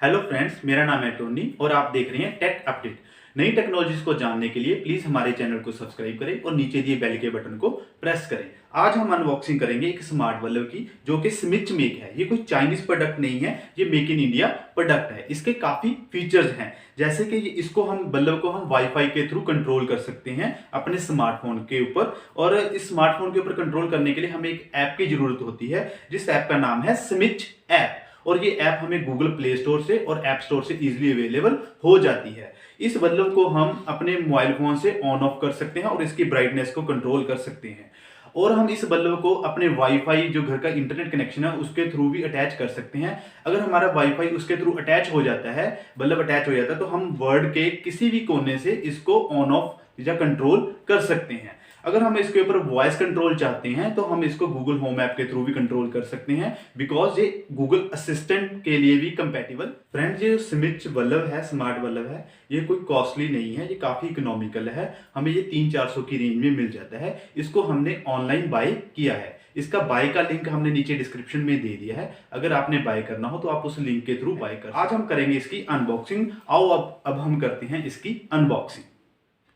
Hello friends, मेरा नाम है टोनी और आप देख रहे हैं टेक अपडेट। नई टेक्नोलॉजीज को जानने के लिए प्लीज हमारे चैनल को सब्सक्राइब करें और नीचे दिए बेल के बटन को प्रेस करें। आज हम अनबॉक्सिंग करेंगे एक स्मार्ट बल्ब की, जो कि स्मिच मेक है। ये कोई चाइनीज प्रोडक्ट नहीं है, ये मेक इन इंडिया प्रोडक्ट है। इसके काफी फीचर्स हैं, जैसे कि इसको हम बल्ब को हम वाईफाई के थ्रू कंट्रोल कर सकते हैं अपने स्मार्टफोन के ऊपर। और इस स्मार्टफोन के ऊपर कंट्रोल करने के लिए हमें एक ऐप की जरूरत होती है, जिस ऐप का नाम है स्मिच ऐप। और ये ऐप हमें गूगल प्ले स्टोर से और ऐप स्टोर से इजीली अवेलेबल हो जाती है। इस बल्ब को हम अपने मोबाइल फोन से ऑन ऑफ कर सकते हैं और इसकी ब्राइटनेस को कंट्रोल कर सकते हैं। और हम इस बल्ब को अपने वाईफाई, जो घर का इंटरनेट कनेक्शन है, उसके थ्रू भी अटैच कर सकते हैं। अगर हमारा वाईफाई उसके थ्रू अटैच हो जाता है, बल्ब अटैच हो जाता है, तो हम वर्ल्ड के किसी भी कोने से इसको ऑन ऑफ या कंट्रोल कर सकते हैं। अगर हम इसके ऊपर वॉइस कंट्रोल चाहते हैं तो हम इसको गूगल होम ऐप के थ्रू भी कंट्रोल कर सकते हैं, बिकॉज ये गूगल असिस्टेंट के लिए भी कंपेटेबल। फ्रेंड्स, ये स्मिच बल्ब है, स्मार्ट बल्ब है, ये कोई कॉस्टली नहीं है, ये काफी इकोनॉमिकल है। हमें ये 300-400 की रेंज में मिल जाता है। इसको हमने ऑनलाइन बाय किया है। इसका बाय का लिंक हमने नीचे डिस्क्रिप्शन में दे दिया है। अगर आपने बाय करना हो तो आप उस लिंक के थ्रू बाय कर। आज हम करेंगे इसकी अनबॉक्सिंग। आओ अब हम करते हैं इसकी अनबॉक्सिंग।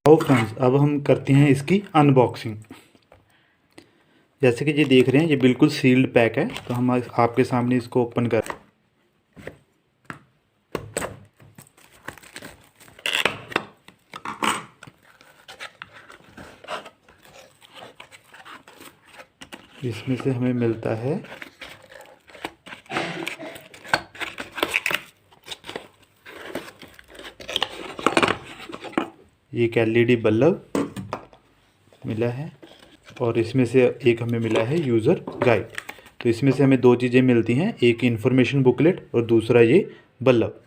तो फ्रेंड्स, अब हम करते हैं इसकी अनबॉक्सिंग। जैसे कि ये देख रहे हैं, ये बिल्कुल सील्ड पैक है, तो हम आपके सामने इसको ओपन कर। इसमें से हमें मिलता है ये एक एलईडी बल्ब मिला है, और इसमें से एक हमें मिला है यूज़र गाइड। तो इसमें से हमें दो चीज़ें मिलती हैं, एक इन्फॉर्मेशन बुकलेट और दूसरा ये बल्ब।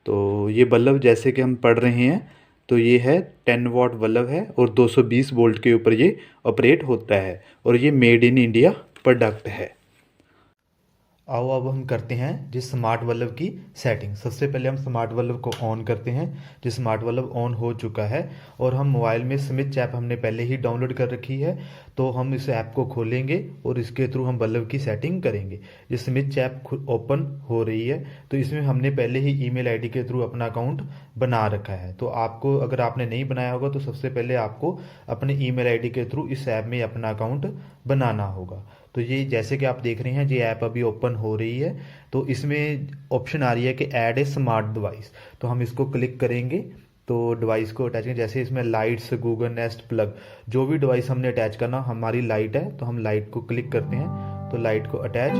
तो ये बल्ब जैसे कि हम पढ़ रहे हैं, तो ये है 10 वाट बल्ब है और 220 वोल्ट के ऊपर ये ऑपरेट होता है, और ये मेड इन इंडिया प्रोडक्ट है। आओ अब हम करते हैं जिस स्मार्ट बल्ब की सेटिंग। सबसे पहले हम स्मार्ट बल्ब को ऑन करते हैं। जिस स्मार्ट बल्ब ऑन हो चुका है, और हम मोबाइल में स्मिच ऐप हमने पहले ही डाउनलोड कर रखी है, तो हम इस ऐप को खोलेंगे और इसके थ्रू हम बल्ब की सेटिंग करेंगे। ये स्मिच ऐप ओपन हो रही है, तो इसमें हमने पहले ही ईमेल आईडी के थ्रू अपना अकाउंट बना रखा है। तो आपको, अगर आपने नहीं बनाया होगा, तो सबसे पहले आपको अपने ईमेल आईडी के थ्रू इस ऐप में अपना अकाउंट बनाना होगा। तो ये जैसे कि आप देख रहे हैं, ये ऐप अभी ओपन हो रही है। तो इसमें ऑप्शन आ रही है कि ऐड ए स्मार्ट डिवाइस, तो हम इसको क्लिक करेंगे। तो डिवाइस को अटैच करें, जैसे इसमें लाइट्स, गूगल नेस्ट, प्लग, जो भी डिवाइस हमने अटैच करना। हमारी लाइट है, तो हम लाइट को क्लिक करते हैं, तो लाइट को अटैच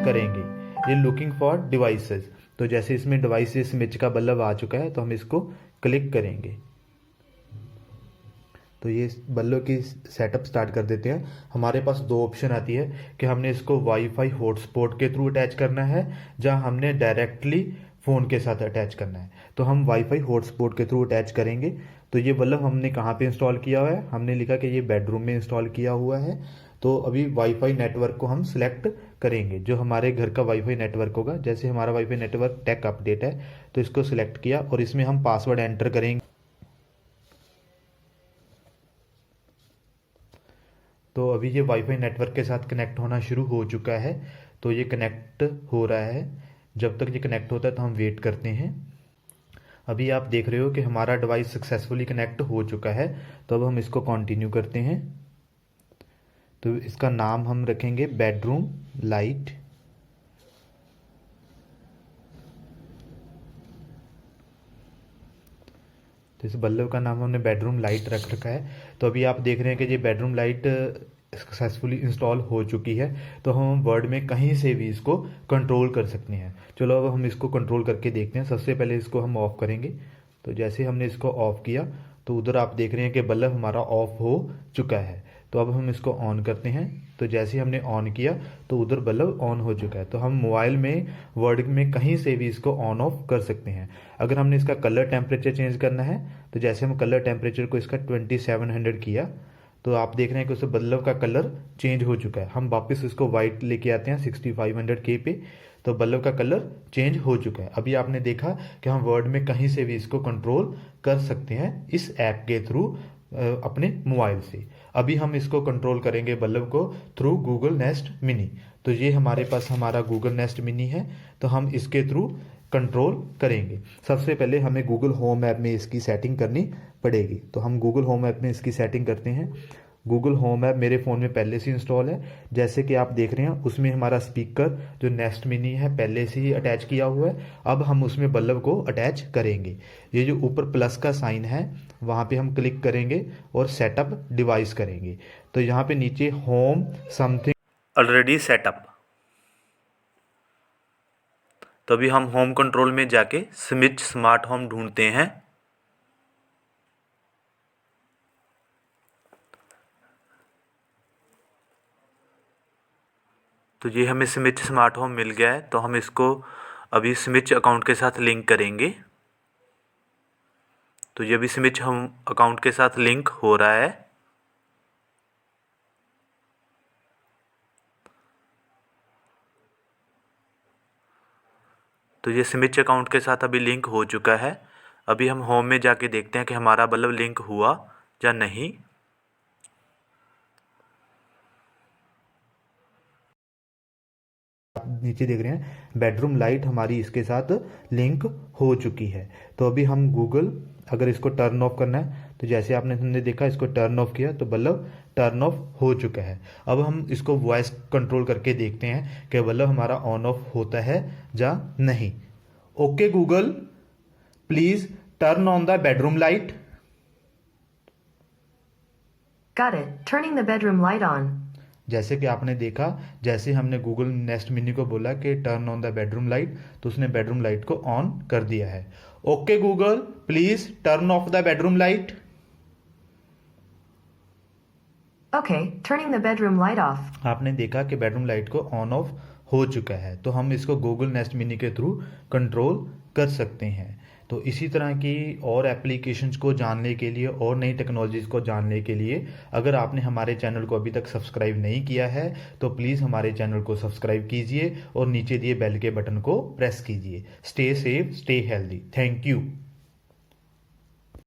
करेंगे। ये लुकिंग फॉर डिवाइसेस, तो जैसे इसमें डिवाइस स्मिच का बल्ब आ चुका है, तो हम इसको क्लिक करेंगे। तो ये बल्ब की सेटअप स्टार्ट कर देते हैं। हमारे पास दो ऑप्शन आती है कि हमने इसको वाईफाई हॉटस्पॉट के थ्रू अटैच करना है, या हमने डायरेक्टली फ़ोन के साथ अटैच करना है। तो हम वाईफाई हॉटस्पॉट के थ्रू अटैच करेंगे। तो ये बल्ब हमने कहाँ पे इंस्टॉल किया हुआ है? हमने लिखा कि ये बेडरूम में इंस्टॉल किया हुआ है। तो अभी वाईफाई नेटवर्क को हम सिलेक्ट करेंगे, जो हमारे घर का वाईफाई नेटवर्क होगा। जैसे हमारा वाईफाई नेटवर्क टेक अपडेट है, तो इसको सिलेक्ट किया और इसमें हम पासवर्ड एंटर करेंगे। तो अभी ये वाईफाई नेटवर्क के साथ कनेक्ट होना शुरू हो चुका है। तो ये कनेक्ट हो रहा है। जब तक ये कनेक्ट होता है तो हम वेट करते हैं। अभी आप देख रहे हो कि हमारा डिवाइस सक्सेसफुली कनेक्ट हो चुका है। तो अब हम इसको कंटिन्यू करते हैं। तो इसका नाम हम रखेंगे बेडरूम लाइट। तो इस बल्ब का नाम हमने बेडरूम लाइट रख रखा है। तो अभी आप देख रहे हैं कि ये बेडरूम लाइट सक्सेसफुली इंस्टॉल हो चुकी है। तो हम वर्ड में कहीं से भी इसको कंट्रोल कर सकते हैं। चलो अब हम इसको कंट्रोल करके देखते हैं। सबसे पहले इसको हम ऑफ करेंगे। तो जैसे हमने इसको ऑफ किया, तो उधर आप देख रहे हैं कि बल्ब हमारा ऑफ हो चुका है। तो अब हम इसको ऑन करते हैं। तो जैसे हमने ऑन किया, तो उधर बल्ब ऑन हो चुका है। तो हम मोबाइल में, वर्ड में कहीं से भी इसको ऑन ऑफ कर सकते हैं। अगर हमने इसका कलर टेम्परेचर चेंज करना है, तो जैसे हम कलर टेम्परेचर को इसका 2700 किया, तो आप देख रहे हैं कि उस बल्ब का कलर चेंज हो चुका है। हम वापस इसको वाइट लेके आते हैं 6500 पे, तो बल्ब का कलर चेंज हो चुका है। अभी आपने देखा कि हम वर्ड में कहीं से भी इसको कंट्रोल कर सकते हैं इस ऐप के थ्रू, अपने मोबाइल से। अभी हम इसको कंट्रोल करेंगे बल्ब को थ्रू गूगल नेस्ट मिनी। तो ये हमारे पास हमारा गूगल नेस्ट मिनी है। तो हम इसके थ्रू कंट्रोल करेंगे। सबसे पहले हमें गूगल होम ऐप में इसकी सेटिंग करनी पड़ेगी। तो हम गूगल होम ऐप में इसकी सेटिंग करते हैं। गूगल होम ऐप मेरे फ़ोन में पहले से इंस्टॉल है। जैसे कि आप देख रहे हैं उसमें हमारा स्पीकर जो नेस्ट मिनी है पहले से ही अटैच किया हुआ है। अब हम उसमें बल्ब को अटैच करेंगे। ये जो ऊपर प्लस का साइन है वहाँ पे हम क्लिक करेंगे और सेटअप डिवाइस करेंगे। तो यहाँ पे नीचे होम समथिंग ऑलरेडी सेटअप। तो अभी हम होम कंट्रोल में जाके स्विच स्मार्ट होम ढूंढते हैं। तो ये हमें स्विच स्मार्ट होम मिल गया है। तो हम इसको अभी स्विच अकाउंट के साथ लिंक करेंगे। तो ये अभी स्विच हम अकाउंट के साथ लिंक हो रहा है। तो ये स्विच अकाउंट के साथ अभी लिंक हो चुका है। अभी हम होम में जाके देखते हैं कि हमारा बल्ब लिंक हुआ या नहीं। नीचे देख रहे हैं बेडरूम लाइट हमारी इसके साथ लिंक हो चुकी है। तो अभी हम गूगल अगर इसको टर्न ऑफ करना है तो जैसे आपने हमने देखा इसको टर्न ऑफ किया तो बल्ब टर्न ऑफ हो चुका है। अब हम इसको वॉइस कंट्रोल करके देखते हैं कि बल्ब हमारा ऑन ऑफ होता है या नहीं। Okay Google please turn on the bedroom light. Got it. Turning the bedroom light on. जैसे कि आपने देखा जैसे हमने गूगल नेस्ट मिनी को बोला कि turn on the bedroom light तो उसने बेडरूम लाइट को ऑन कर दिया है। Okay Google please turn off the bedroom light. Okay, turning the bedroom light off. आपने देखा कि बेडरूम लाइट को ऑन ऑफ हो चुका है। तो हम इसको गूगल नेस्ट मिनी के थ्रू कंट्रोल कर सकते हैं। तो इसी तरह की और एप्लीकेशंस को जानने के लिए और नई टेक्नोलॉजीज़ को जानने के लिए अगर आपने हमारे चैनल को अभी तक सब्सक्राइब नहीं किया है तो प्लीज़ हमारे चैनल को सब्सक्राइब कीजिए और नीचे दिए बेल के बटन को प्रेस कीजिए। Stay safe, stay healthy. Thank you.